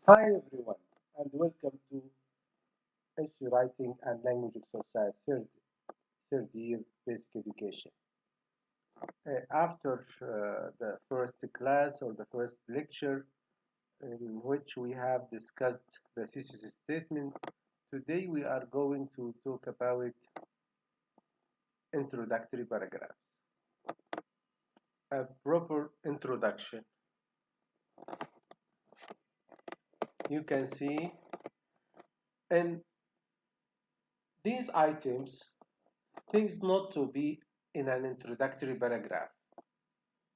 Hi everyone, and welcome to Essay Writing and Language Exercise third year basic education. After the first class or the first lecture in which we have discussed the thesis statement, today we are going to talk about introductory paragraphs. A proper introduction. You can see in these items things not to be in an introductory paragraph.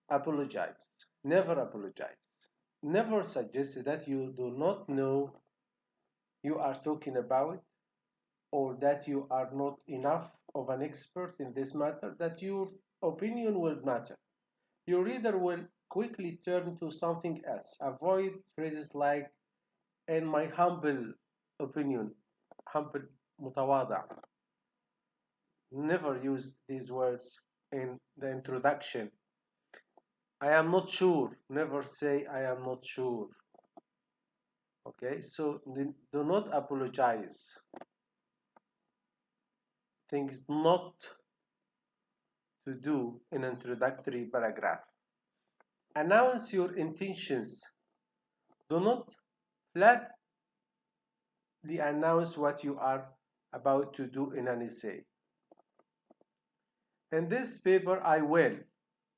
Apologize. Never apologize. Never suggest that you do not know you are talking about or that you are not enough of an expert in this matter, that your opinion will matter. Your reader will quickly turn to something else. Avoid phrases like, in my humble opinion, humble متواضع. Never use these words in the introduction. I am not sure. Never say I am not sure. Okay, so do not apologize. Things not to do in introductory paragraph. Announce your intentions. Do not flatly announce what you are about to do in an essay. In this paper, I will.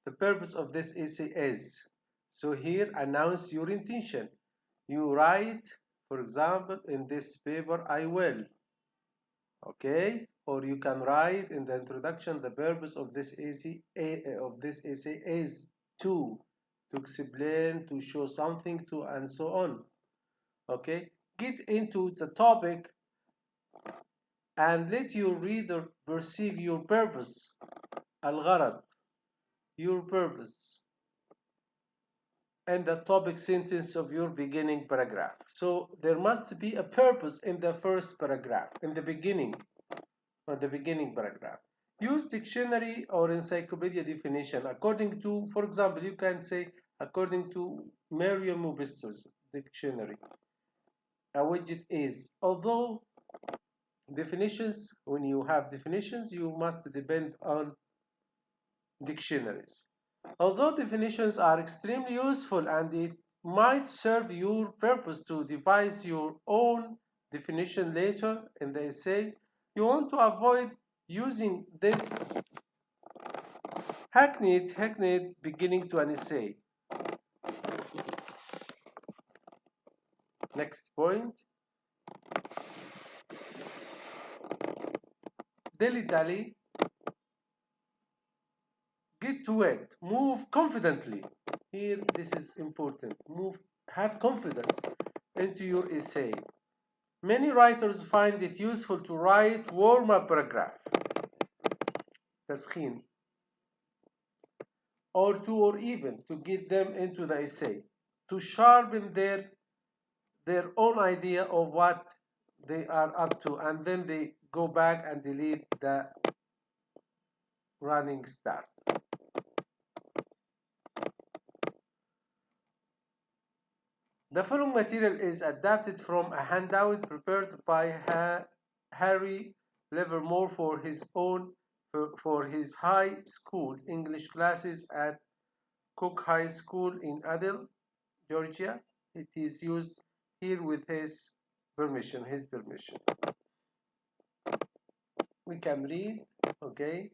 The purpose of this essay is. So here, announce your intention. You write, for example, in this paper, I will. Okay, or you can write in the introduction, the purpose of this essay is to explain, to show something, to, and so on. Okay, get into the topic and let your reader perceive your purpose. الغرض, your purpose, and the topic sentence of your beginning paragraph. So there must be a purpose in the first paragraph, in the beginning, or the beginning paragraph. Use dictionary or encyclopedia definition according to, for example, you can say according to Merriam-Webster's dictionary. A widget is, although definitions, when you have definitions, you must depend on dictionaries. Although definitions are extremely useful and it might serve your purpose to devise your own definition later in the essay, you want to avoid using this hackneyed beginning to an essay. Next point. Dilly-dally. Get to it. Move confidently. Here, this is important. Have confidence into your essay. Many writers find it useful to write warm-up paragraph, تسخين, or two or even to get them into the essay, to sharpen their own idea of what they are up to, and then they go back and delete the running start. The following material is adapted from a handout prepared by Harry Livermore for his high school English classes at Cook High School in Adel, Georgia. It is used here with his permission. We can read, okay?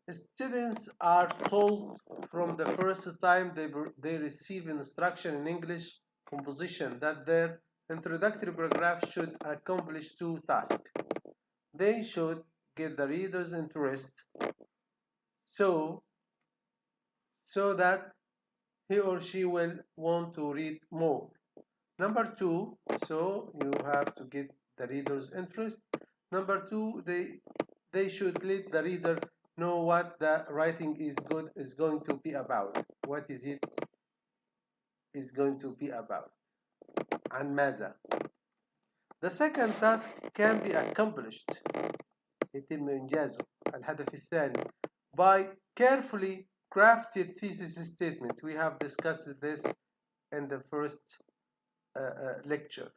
Students are told from the first time they receive instruction in English composition that their introductory paragraph should accomplish two tasks. They should get the reader's interest so that he or she will want to read more. Number two, so you have to get the reader's interest. Number two, they should let the reader know what the writing is going to be about. What is it is going to be about? عن ماذا? The second task can be accomplished يتم إنجازه الهدف الثاني by carefully crafted thesis statement. We have discussed this in the first lecture.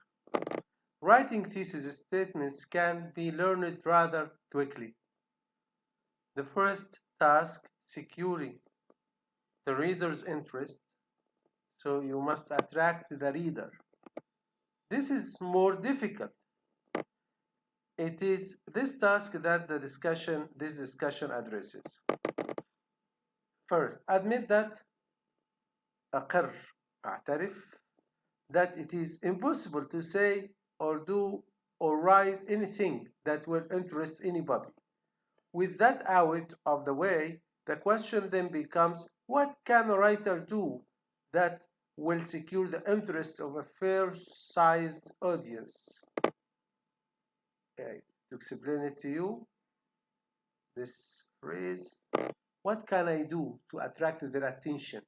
Writing thesis statements can be learned rather quickly. The first task, securing the reader's interest, so you must attract the reader. This is more difficult. It is this task that this discussion addresses. First, admit that أقر أعترف that it is impossible to say or do or write anything that will interest anybody. With that out of the way, the question then becomes, what can a writer do that will secure the interest of a fair-sized audience? Okay, to explain it to you, this phrase, what can I do to attract their attention?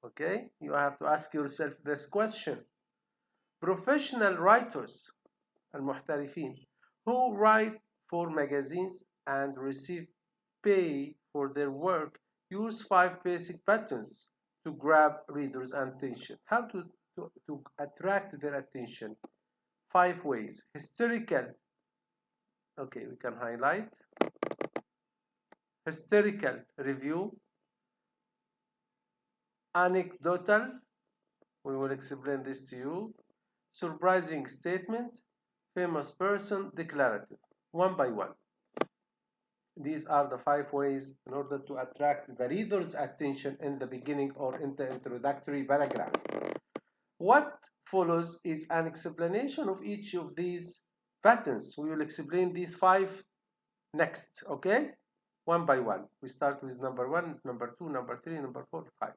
Okay, you have to ask yourself this question. Professional writers, المحترفين, who write for magazines and receive pay for their work, use 5 basic patterns to grab readers' attention. How to attract their attention? 5 ways. Hysterical. Okay, we can highlight. Hysterical review. Anecdotal. We will explain this to you. Surprising statement. Famous person. Declarative. One by one. These are the 5 ways in order to attract the reader's attention in the beginning or in the introductory paragraph. What follows is an explanation of each of these patterns. We will explain these 5 next, okay? One by one. We start with number 1, number 2, number 3, number 4, 5.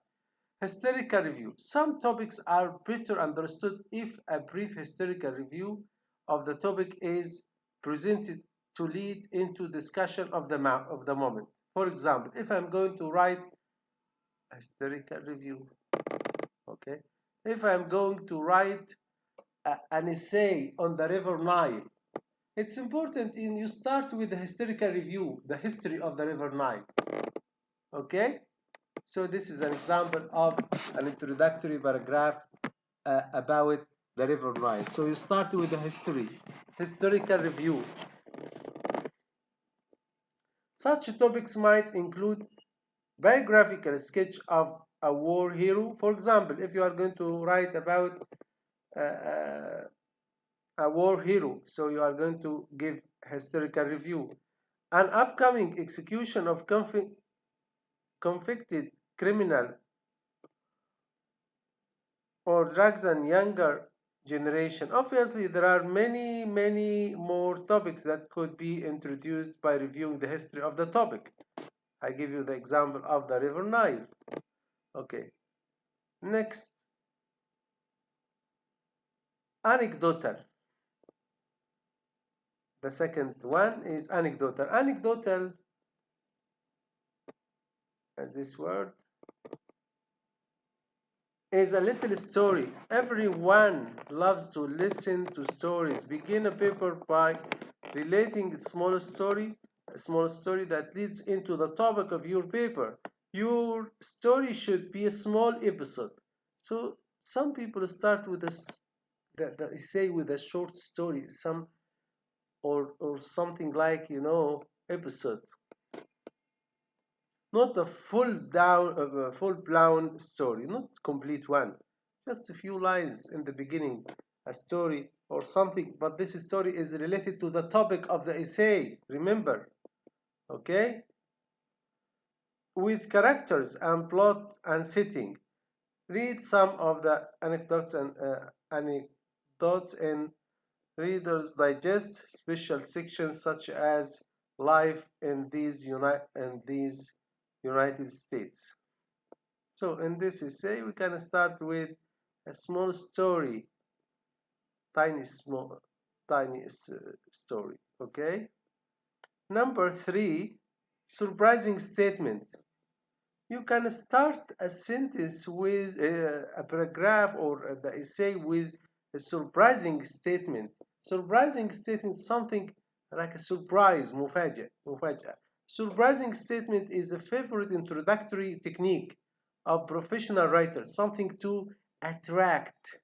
Historical review. Some topics are better understood if a brief historical review of the topic is presented to lead into discussion of the moment. For example, if I'm going to write a historical review, okay, if I'm going to write an essay on the River Nile, it's important you start with the historical review, the history of the River Nile, okay? So this is an example of an introductory paragraph about the River Nile. So you start with the historical review. Such topics might include biographical sketch of a war hero. For example, if you are going to write about a war hero, so you are going to give historical review. An upcoming execution of convicted criminal or drugs and younger generation. Obviously, there are many more topics that could be introduced by reviewing the history of the topic. I give you the example of the River Nile. Okay. Next, anecdotal. The second one is anecdotal. Anecdotal, this word, is a little story. Everyone loves to listen to stories. Begin a paper by relating a small story that leads into the topic of your paper. Your story should be a small episode. So some people start with the essay with a short story, or something like, episode. Not a full-blown story, not complete one. Just a few lines in the beginning, a story or something, but this story is related to the topic of the essay, remember, okay? With characters and plot and setting. Read some of the anecdotes in Reader's Digest special sections such as life in these United States. So in this essay, we can start with a small story, tiny story, okay? Number 3, surprising statement. You can start a sentence with a paragraph or the essay with a surprising statement. Surprising statement is something like a surprise, مفاجأة. Surprising statement is a favorite introductory technique of professional writers, something to attract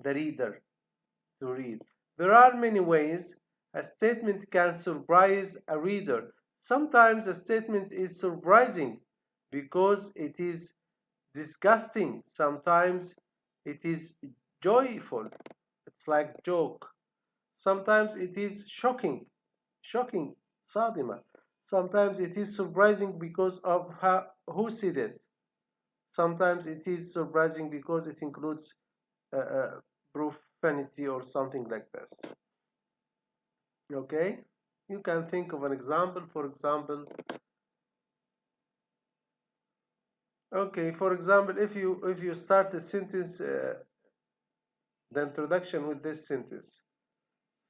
the reader to read. There are many ways a statement can surprise a reader. Sometimes a statement is surprising because it is disgusting. Sometimes it is joyful. It's like joke. Sometimes it is shocking, صادمة. Sometimes it is surprising because of who said it. Sometimes it is surprising because it includes profanity or something like this. Okay, you can think of an example. For example, okay, for example, if you start a sentence, the introduction with this sentence,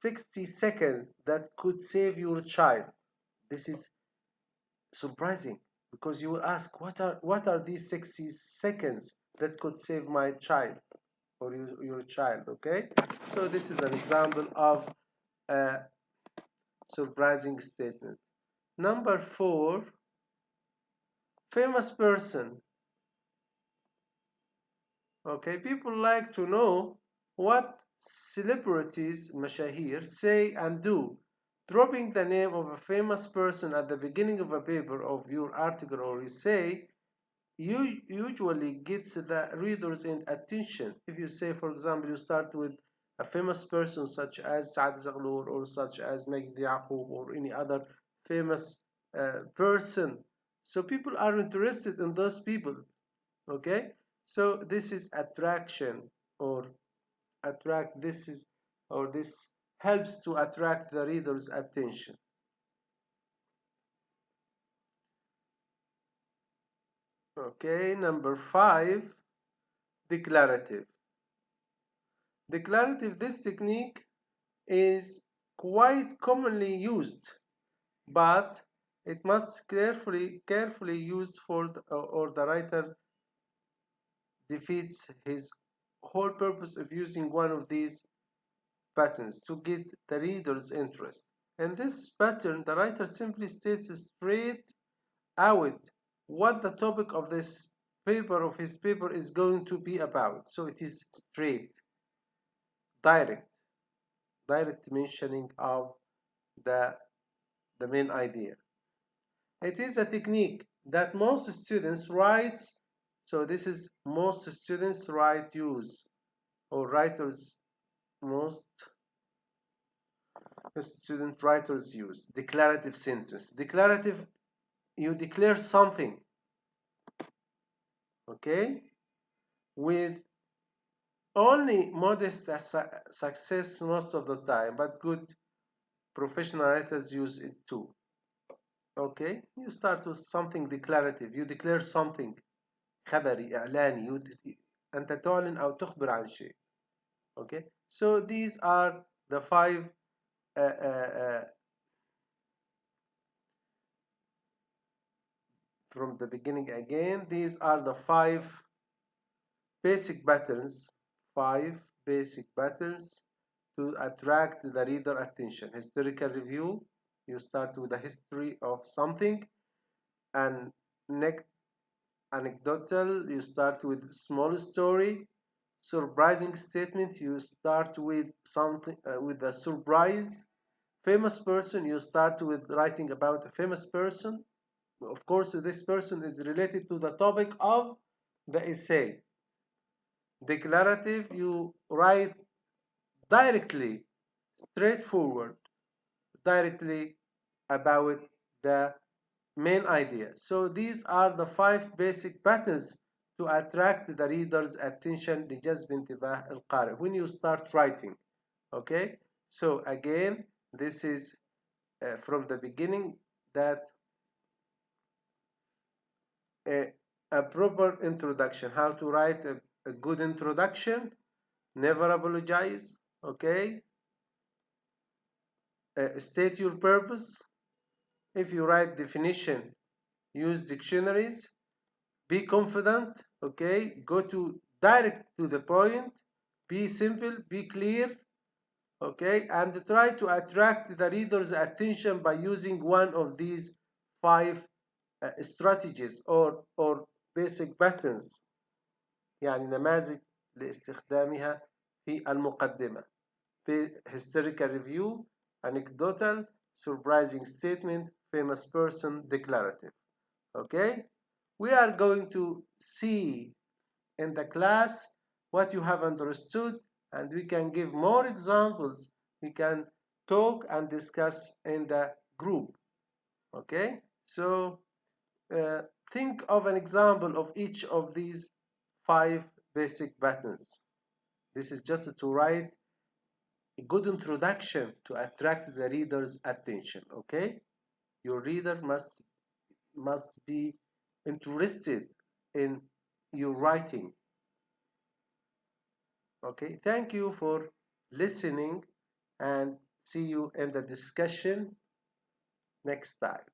60 seconds that could save your child. This is surprising because you will ask, what are these 60 seconds that could save my child or your child? Okay, so this is an example of a surprising statement. Number 4, famous person. Okay, people like to know what celebrities, mashahir, say and do. Dropping the name of a famous person at the beginning of a paper of your article or essay you usually gets the readers in attention. If you say, for example, you start with a famous person such as Saad Zaghloul or such as Magdi Yaqub or any other famous person, so people are interested in those people. Okay, so this is attraction or attract. This is or this helps to attract the reader's attention. Okay, number 5, declarative. Declarative, this technique is quite commonly used, but it must carefully used for or the writer defeats his whole purpose of using one of these patterns to get the reader's interest. In this pattern, the writer simply states straight out what the topic of this paper of his paper is going to be about. So it is straight, direct, direct mentioning of the the main idea. It is a technique that most students write, so this is most students write use, or writers, most student writers use. Declarative sentence. Declarative, you declare something, okay, with only modest success most of the time, but good professional writers use it too. Okay, you start with something declarative, you declare something خبري إعلاني أنت تعلن أو تخبر عن شيء. Okay, so these are the 5 from the beginning again. These are the 5 basic patterns, 5 basic patterns to attract the reader attention. Historical review, you start with the history of something, and anecdotal, you start with small story. Surprising statement, you start with something with a surprise. Famous person, you start with writing about a famous person. Of course, this person is related to the topic of the essay. Declarative, you write directly, straightforward, directly about the main idea. So these are the 5 basic patterns to attract the reader's attention لجذب انتباه القارئ when you start writing. Okay, so again, this is from the beginning that a proper introduction, how to write a good introduction, never apologize, okay, state your purpose. If you write definition, use dictionaries, be confident, okay, go to direct to the point, be simple, be clear, okay, and try to attract the reader's attention by using one of these 5 strategies or basic patterns، يعني نماذج لاستخدامها في المقدمة. Historical review, anecdotal, surprising statement, famous person, declarative. Okay? We are going to see in the class what you have understood, and we can give more examples. We can talk and discuss in the group. Okay? So uh, think of an example of each of these 5 basic patterns. This is just to write a good introduction to attract the reader's attention. Okay? Your reader must be interested in your writing. Okay, thank you for listening and see you in the discussion next time.